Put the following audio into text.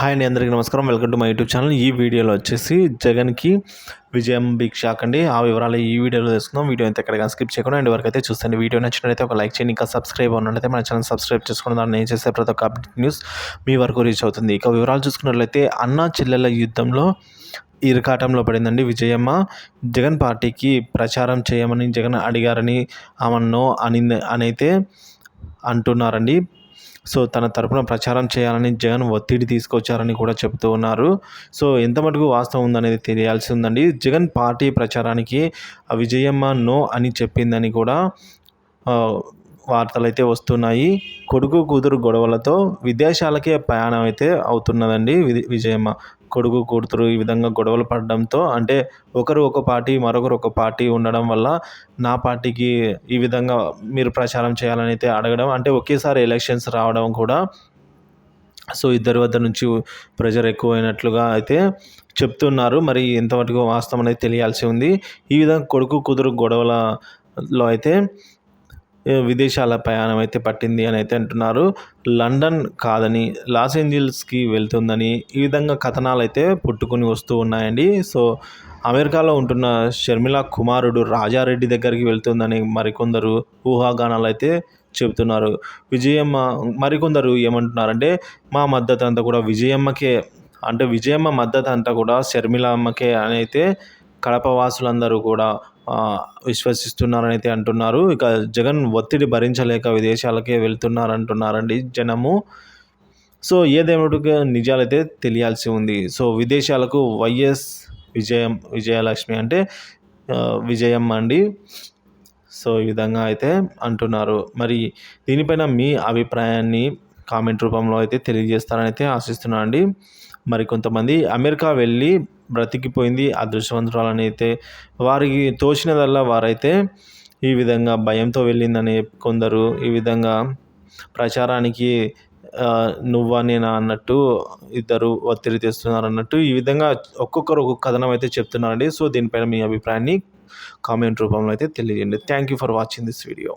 Hi అండి, అందరికీ నమస్కారం. Welcome to my YouTube channel. ఈ వీడియోలో వచ్చేసి జగన్కి విజయం బిగ్ షాక్ అండి. ఆ వివరాలు ఈ వీడియోలో తెలుసుకుందాం. వీడియో అయితే ఎక్కడిగా స్కిప్ చేయకుండా అండ్ వరకు అయితే చూస్తాను. వీడియో నచ్చినట్లయితే ఒక లైక్ చేయండి. ఇంకా సబ్స్క్రైబ్ ఉన్నట్లయితే మన ఛానల్ సబ్స్క్రైబ్ చేసుకున్న దాన్ని నేను చేసే ప్రతి ఒక్క అప్డేట్ న్యూస్ మీ వరకు రీచ్ అవుతుంది. ఇక వివరాలు చూసుకున్నట్లయితే అన్నా చెల్లెల యుద్ధంలో ఇరకాటంలో పడిందండి విజయమ్మ. జగన్ పార్టీకి ప్రచారం చేయమని జగన్ అడిగారని ఆమె నో అనైతే అంటున్నారండి. సో తన తరపున ప్రచారం చేయాలని జగన్ ఒత్తిడి తీసుకొచ్చారని కూడా చెప్తూ ఉన్నారు. సో ఎంత మటుకు వాస్తవం ఉందనేది తెలియాల్సి ఉందండి. జగన్ పార్టీ ప్రచారానికి విజయమ్మ నో అని చెప్పిందని కూడా వార్తలైతే వస్తున్నాయి. కొడుకు కూతురు గొడవలతో విదేశాలకే ప్రయాణం అయితే అవుతున్నదండి విజయమ్మ. కొడుకు కూతురు ఈ విధంగా గొడవలు పడడంతో, అంటే ఒకరు ఒక పార్టీ మరొకరు ఒక పార్టీ ఉండడం వల్ల నా పార్టీకి ఈ విధంగా మీరు ప్రచారం చేయాలని అయితే అడగడం, అంటే ఒకేసారి ఎలక్షన్స్ రావడం కూడా సో ఇద్దరి వద్ద నుంచి ప్రెజర్ ఎక్కువైనట్లుగా అయితే చెప్తున్నారు. మరి ఎంతవరకు వాస్తవం అనేది తెలియాల్సి ఉంది. ఈ విధంగా కొడుకు కూతురు గొడవలలో అయితే విదేశాల ప్రయాణం అయితే పట్టింది అని అయితే అంటున్నారు. లండన్ కాదని లాస్ ఏంజల్స్కి వెళ్తుందని ఈ విధంగా కథనాలు అయితే పుట్టుకొని వస్తూ ఉన్నాయండి. సో అమెరికాలో ఉంటున్న షర్మిల కుమారుడు రాజారెడ్డి దగ్గరికి వెళ్తుందని మరికొందరు ఊహాగానాలు అయితే చెబుతున్నారు. విజయమ్మ మరికొందరు ఏమంటున్నారంటే మా మద్దతు అంతా కూడా విజయమ్మకే, అంటే విజయమ్మ మద్దతు అంతా కూడా షర్మిల అమ్మకే అని అయితే కడప వాసులందరూ కూడా విశ్వసిస్తున్నారని అయితే అంటున్నారు. ఇక జగన్ ఒత్తిడి భరించలేక విదేశాలకే వెళ్తున్నారంటున్నారండి జనము. సో ఏదేమిటిగా నిజాలైతే తెలియాల్సి ఉంది. సో విదేశాలకు వైఎస్ విజయలక్ష్మి అంటే విజయమ్మ అండి. సో ఈ విధంగా అయితే అంటున్నారు. మరి దీనిపైన మీ అభిప్రాయాన్ని కామెంట్ రూపంలో అయితే తెలియజేస్తారని అయితే ఆశిస్తున్నాను అండి. మరి కొంతమంది అమెరికా వెళ్ళి బ్రతికిపోయింది అదృష్టవంతురాలని అయితే వారికి తోచినదల్లా వారైతే ఈ విధంగా భయంతో వెళ్ళిందని కొందరు ఈ విధంగా ప్రచారానికి నువ్వా నేనా అన్నట్టు ఇద్దరు ఒత్తిడి తెస్తున్నారు అన్నట్టు ఈ విధంగా ఒక్కొక్కరు ఒక్కొక్క కథనం అయితే చెప్తున్నారండి. సో దీనిపైన మీ అభిప్రాయాన్ని కామెంట్ రూపంలో అయితే తెలియజేయండి. Thank you for watching this video.